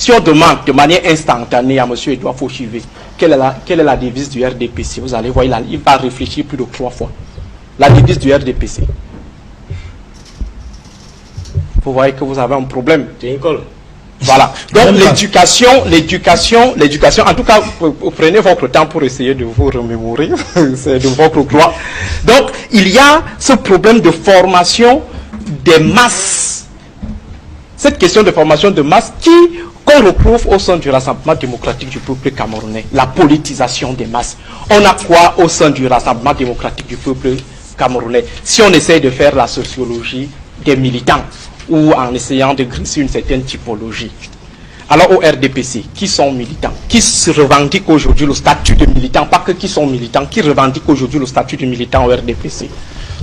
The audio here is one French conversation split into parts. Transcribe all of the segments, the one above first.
Si on demande de manière instantanée à M. Edouard Fauchivé quelle est la devise du RDPC, vous allez voir, il va réfléchir plus de 3 fois. La devise du RDPC. Vous voyez que vous avez un problème. Voilà. Donc l'éducation, en tout cas, vous prenez votre temps pour essayer de vous remémorer, c'est de votre droit. Donc, il y a ce problème de formation des masses. Cette question de formation de masse qu'on retrouve au sein du Rassemblement démocratique du peuple camerounais, la politisation des masses. On a quoi au sein du Rassemblement démocratique du peuple camerounais si on essaie de faire la sociologie des militants ou en essayant de glisser une certaine typologie? Alors au RDPC, qui sont militants, qui se revendiquent aujourd'hui le statut de militant, pas que qui sont militants, qui revendiquent aujourd'hui le statut de militant au RDPC?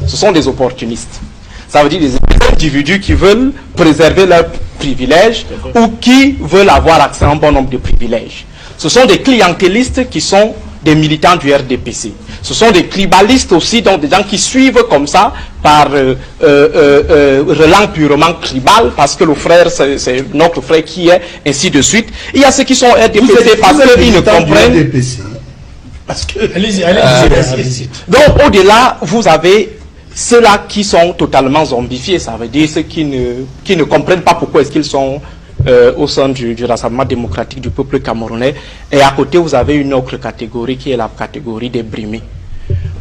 Ce sont des opportunistes. Ça veut dire des individus qui veulent préserver leurs privilèges ou qui veulent avoir accès à un bon nombre de privilèges. Ce sont des clientélistes qui sont des militants du RDPC. Ce sont des tribalistes aussi, donc des gens qui suivent comme ça par relent purement tribal, parce que le frère, c'est notre frère qui est, ainsi de suite. Il y a ceux qui sont RDPC parce qu'ils ne comprennent. Allez-y. Donc au-delà, vous avez ceux-là qui sont totalement zombifiés, ça veut dire ceux qui ne comprennent pas pourquoi est-ce qu'ils sont au sein du Rassemblement démocratique du peuple camerounais. Et à côté, vous avez une autre catégorie qui est la catégorie des brimés.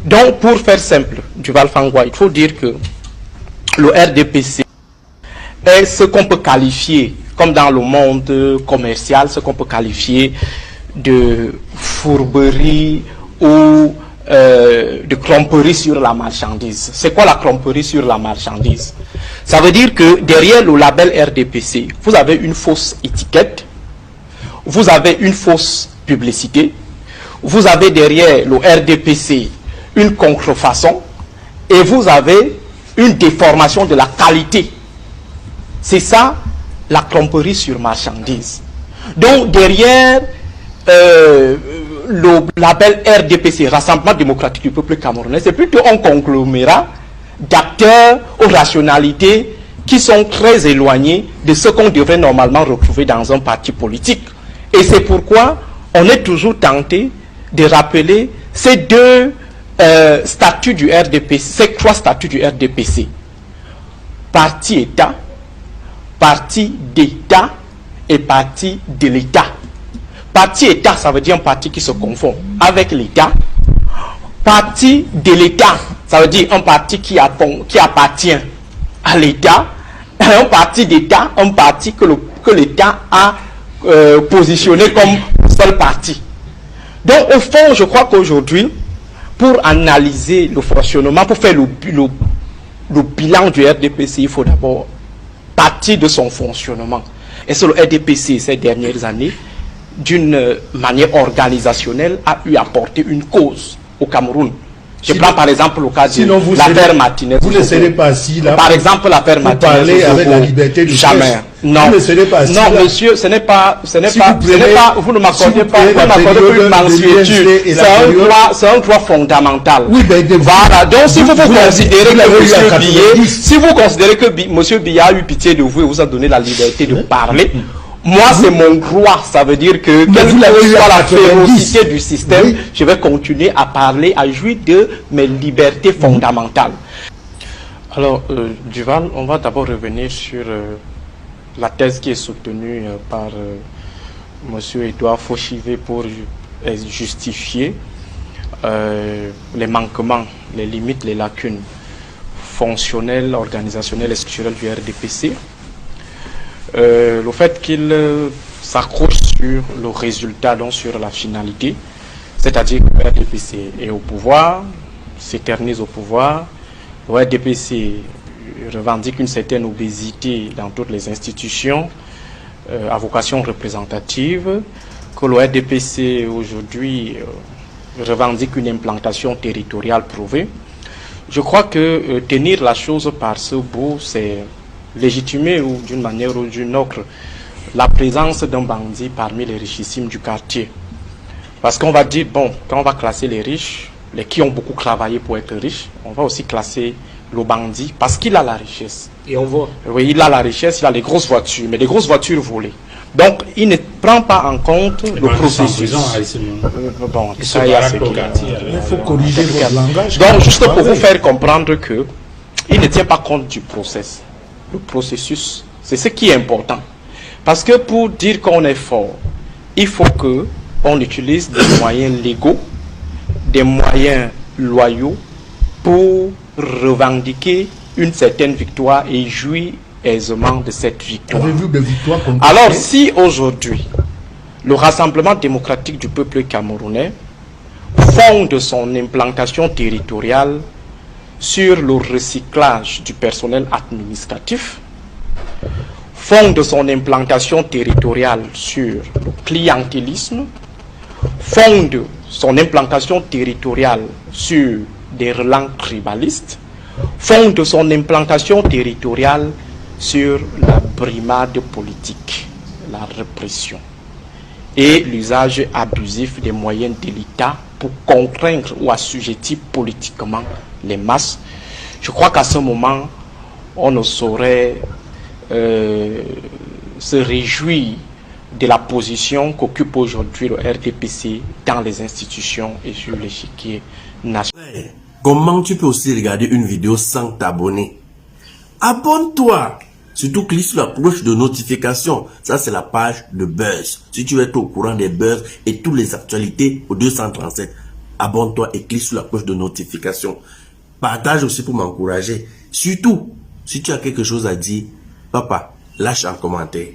Donc, pour faire simple, Duval Fangwa, il faut dire que le RDPC est ce qu'on peut qualifier, comme dans le monde commercial, ce qu'on peut qualifier de fourberie ou de tromperie sur la marchandise. C'est quoi la tromperie sur la marchandise? Ça veut dire que derrière le label RDPC, vous avez une fausse étiquette, vous avez une fausse publicité, vous avez derrière le RDPC une contrefaçon et vous avez une déformation de la qualité. C'est ça la tromperie sur marchandise. Donc derrière le label RDPC, Rassemblement démocratique du peuple camerounais, c'est plutôt un conglomérat d'acteurs aux rationalités qui sont très éloignés de ce qu'on devrait normalement retrouver dans un parti politique. Et c'est pourquoi on est toujours tenté de rappeler ces deux statuts du RDPC, ces 3 statuts du RDPC. Parti État, parti d'État et parti de l'État. Parti État, ça veut dire un parti qui se confond avec l'État. Parti de l'État, ça veut dire un parti qui appartient à l'État. Un parti d'État, un parti que l'État a positionné comme seul parti. Donc au fond, je crois qu'aujourd'hui, pour analyser le fonctionnement, pour faire le bilan du RDPC, il faut d'abord partir de son fonctionnement. Et sur le RDPC, ces dernières années, d'une manière organisationnelle, a eu à porter une cause au Cameroun. Je prends par exemple le cas de l'affaire Martinez. Vous ne serez pas assis là. Par exemple, l'affaire Martinez. Vous parlez avec la liberté de jamais. Non. Vous ne serez pas assis. Non, là. Monsieur, vous ne m'accordez pas une mansuétude. C'est un droit fondamental. Oui, ben, voilà. Donc, si vous considérez que Monsieur Biya a eu pitié de vous et vous a donné la liberté de parler, moi, c'est mon droit. Ça veut dire que, quelle que soit la férocité du système, je vais continuer à parler, à jouir de mes libertés fondamentales. Alors, Duval, on va d'abord revenir sur la thèse qui est soutenue par M. Edouard Fauchivé pour justifier les manquements, les limites, les lacunes fonctionnelles, organisationnelles et structurelles du RDPC. Le fait qu'il s'accroche sur le résultat, donc sur la finalité, c'est-à-dire que le RDPC est au pouvoir, s'éternise au pouvoir, le RDPC revendique une certaine obésité dans toutes les institutions à vocation représentative, que le RDPC aujourd'hui revendique une implantation territoriale prouvée. Je crois que tenir la chose par ce bout, c'est légitimer ou d'une manière ou d'une autre la présence d'un bandit parmi les richissimes du quartier. Parce qu'on va dire, bon, quand on va classer les riches, les qui ont beaucoup travaillé pour être riches, on va aussi classer le bandit, parce qu'il a la richesse. Et on voit. Oui, il a la richesse, il a les grosses voitures, mais des grosses voitures volées. Donc, il ne prend pas en compte le processus. Bon, ça y a ce qu'il a. Il faut corriger votre langage. Donc, juste pour vous faire comprendre que il ne tient pas compte du process. Le processus, c'est ce qui est important. Parce que pour dire qu'on est fort, il faut que on utilise des moyens légaux, des moyens loyaux pour revendiquer une certaine victoire et jouir aisément de cette victoire. Avez-vous des victoires concrètes? Alors, si aujourd'hui, le Rassemblement démocratique du peuple camerounais fonde son implantation territoriale sur le recyclage du personnel administratif, fonde son implantation territoriale sur le clientélisme, fonde son implantation territoriale sur des relents tribalistes, fonde son implantation territoriale sur la brimade politique, la répression et l'usage abusif des moyens de l'État pour contraindre ou assujettir politiquement les masses. Je crois qu'à ce moment, on ne saurait se réjouir de la position qu'occupe aujourd'hui le RDPC dans les institutions et sur l'échiquier national. Comment tu peux aussi regarder une vidéo sans t'abonner? Abonne-toi! Surtout clique sur la cloche de notification. Ça, c'est la page de Buzz. Si tu veux être au courant des buzz et toutes les actualités au 237, abonne-toi et clique sur la cloche de notification. Partage aussi pour m'encourager. Surtout, si tu as quelque chose à dire, papa, lâche un commentaire.